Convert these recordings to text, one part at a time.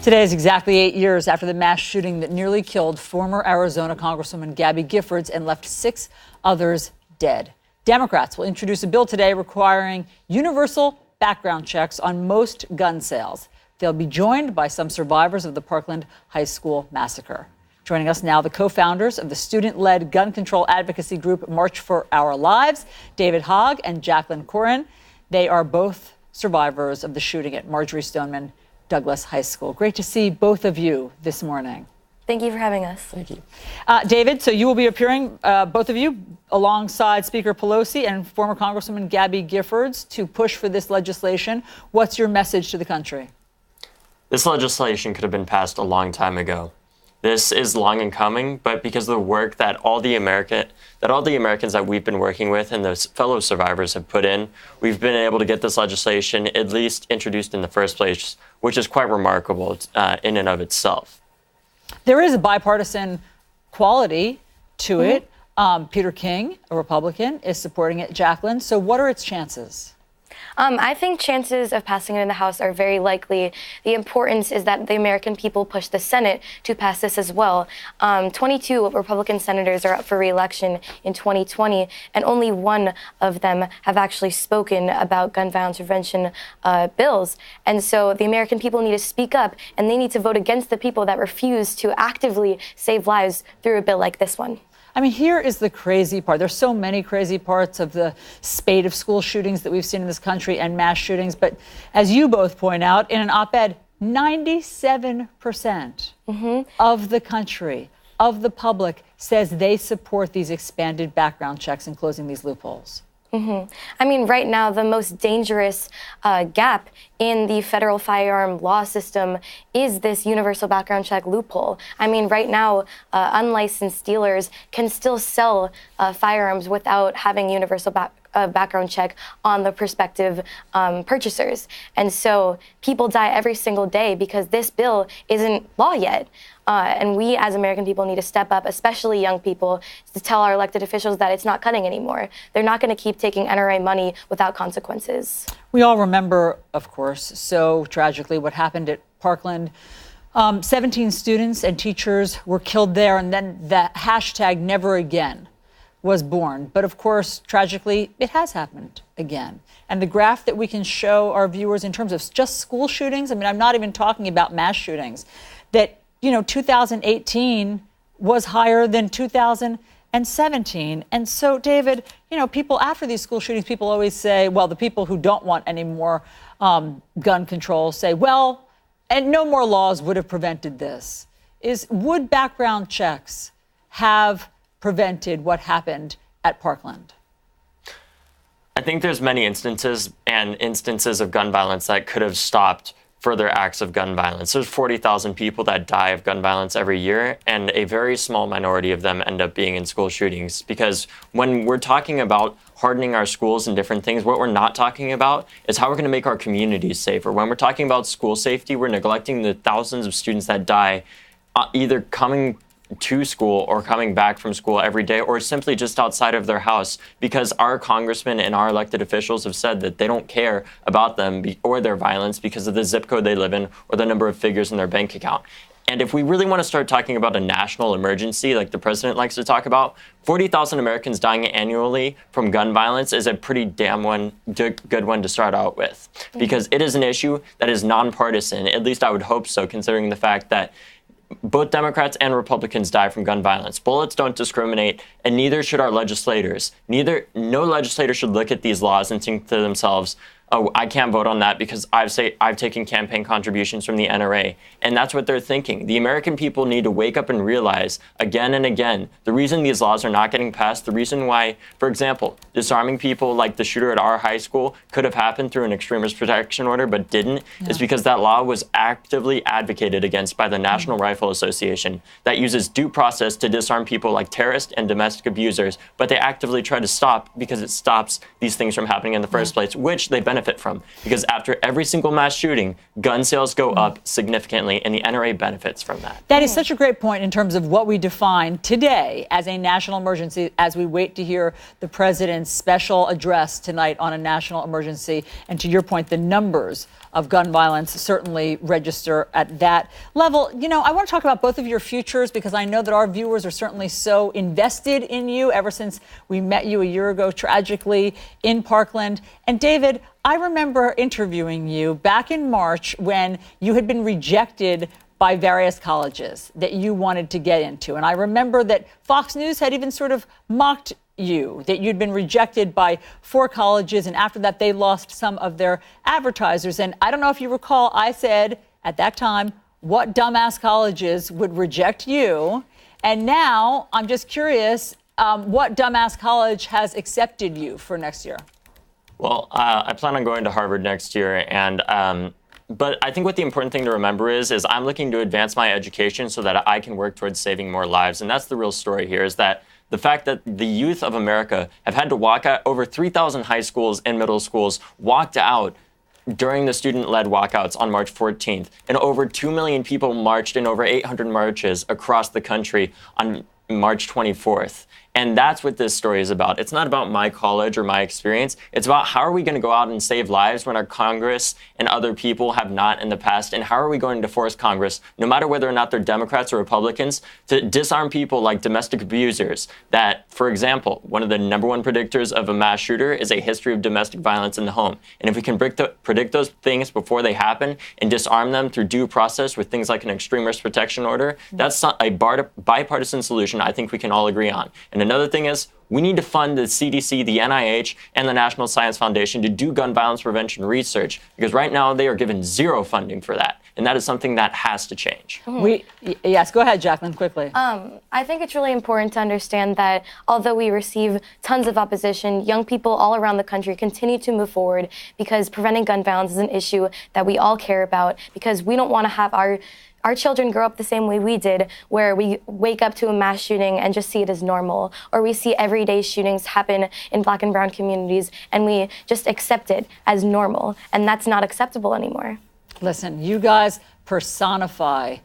Today is exactly 8 years after the mass shooting that nearly killed former Arizona Congresswoman Gabby Giffords and left 6 others dead. Democrats will introduce a bill today requiring universal background checks on most gun sales. They'll be joined by some survivors of the Parkland High School massacre. Joining us now, the co-founders of the student-led gun control advocacy group March for Our Lives, David Hogg and Jaclyn Corin. They are both survivors of the shooting at Marjory Stoneman Douglas High School. Great to see both of you this morning. Thank you for having us. Thank you. David, so you will be appearing, both of you, alongside Speaker Pelosi and former Congresswoman Gabby Giffords to push for this legislation. What's your message to the country? This legislation could have been passed a long time ago. This is long in coming, but because of the work that all the Americans that we've been working with and those fellow survivors have put in, we've been able to get this legislation at least introduced in the first place, which is quite remarkable in and of itself. There is a bipartisan quality to it. Peter King, a Republican, is supporting it. Jaclyn, so what are its chances? I think chances of passing it in the House are very likely. The importance is that the American people push the Senate to pass this as well. 22 Republican senators are up for re-election in 2020, and only one of them have actually spoken about gun violence prevention bills. And so the American people need to speak up, and they need to vote against the people that refuse to actively save lives through a bill like this one. I mean, here is the crazy part. There's so many crazy parts of the spate of school shootings that we've seen in this country and mass shootings. But as you both point out in an op-ed, 97% of the country, of the public, says they support these expanded background checks and closing these loopholes. I mean, right now, the most dangerous gap in the federal firearm law system is this universal background check loophole. I mean, right now, unlicensed dealers can still sell firearms without having universal background check on the prospective purchasers. And so people die every single day because this bill isn't law yet. And we as American people need to step up, especially young people, to tell our elected officials that it's not cutting anymore. They're not going to keep taking NRA money without consequences. We all remember, of course, so tragically what happened at Parkland. 17 students and teachers were killed there, and then the hashtag Never Again was born. But of course, tragically, it has happened again. And the graph that we can show our viewers in terms of just school shootings, I mean, I'm not even talking about mass shootings, that 2018 was higher than 2017. And so, David, people after these school shootings, people always say, well, the people who don't want any more gun control say, well, and no more laws would have prevented this. Would background checks have prevented what happened at Parkland? I think there's many instances of gun violence that could have stopped further acts of gun violence. There's 40,000 people that die of gun violence every year, and a very small minority of them end up being in school shootings. Because when we're talking about hardening our schools and different things, what we're not talking about is how we're going to make our communities safer. When we're talking about school safety, we're neglecting the thousands of students that die either coming to school or coming back from school every day, or simply just outside of their house, because our congressmen and our elected officials have said that they don't care about them or their violence because of the zip code they live in or the number of figures in their bank account. And if we really want to start talking about a national emergency like the president likes to talk about, 40,000 Americans dying annually from gun violence is a pretty damn good one to start out with, because it is an issue that is nonpartisan. At least I would hope so, considering the fact that both Democrats and Republicans die from gun violence. Bullets don't discriminate, and neither should our legislators. No legislator should look at these laws and think to themselves, oh, I can't vote on that because I've taken campaign contributions from the NRA. And that's what they're thinking. The American people need to wake up and realize again and again, the reason these laws are not getting passed, the reason why, for example, disarming people like the shooter at our high school could have happened through an extremist protection order but didn't, is because that law was actively advocated against by the National Rifle Association that uses due process to disarm people like terrorists and domestic abusers, but they actively try to stop because it stops these things from happening in the first place, which they benefit benefit from, because after every single mass shooting, gun sales go up significantly, and the NRA benefits from that. That is such a great point in terms of what we define today as a national emergency as we wait to hear the president's special address tonight on a national emergency. And to your point, the numbers of gun violence certainly register at that level. You know, I want to talk about both of your futures because I know that our viewers are certainly so invested in you ever since we met you a year ago, tragically, in Parkland. And David, I remember interviewing you back in March when you had been rejected by various colleges that you wanted to get into. And I remember that Fox News had even sort of mocked you, that you'd been rejected by 4 colleges, and after that they lost some of their advertisers. And I don't know if you recall, I said at that time, what dumbass colleges would reject you? And now I'm just curious, what dumbass college has accepted you for next year? Well, I plan on going to Harvard next year, and but I think what the important thing to remember is I'm looking to advance my education so that I can work towards saving more lives. And that's the real story here, is that the fact that the youth of America have had to walk out, over 3,000 high schools and middle schools walked out during the student-led walkouts on March 14th. And over 2 million people marched in over 800 marches across the country on March 24th. And that's what this story is about. It's not about my college or my experience. It's about how are we going to go out and save lives when our Congress and other people have not in the past, and how are we going to force Congress, no matter whether or not they're Democrats or Republicans, to disarm people like domestic abusers that, for example, one of the #1 predictors of a mass shooter is a history of domestic violence in the home. And if we can predict those things before they happen and disarm them through due process with things like an extreme risk protection order, that's a bipartisan solution I think we can all agree on. And another thing is, we need to fund the CDC, the NIH, and the National Science Foundation to do gun violence prevention research, because right now they are given 0 funding for that. And that is something that has to change. Yes, go ahead, Jaclyn, quickly. I think it's really important to understand that although we receive tons of opposition, young people all around the country continue to move forward because preventing gun violence is an issue that we all care about, because we don't want to have our children grow up the same way we did, where we wake up to a mass shooting and just see it as normal, or we see everyday shootings happen in Black and brown communities and we just accept it as normal, and that's not acceptable anymore. Listen, you guys personify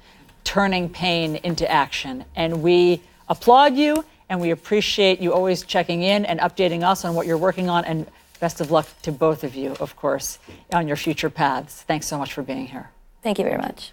turning pain into action, and we applaud you, and we appreciate you always checking in and updating us on what you're working on, and best of luck to both of you, of course, on your future paths. Thanks so much for being here. Thank you very much.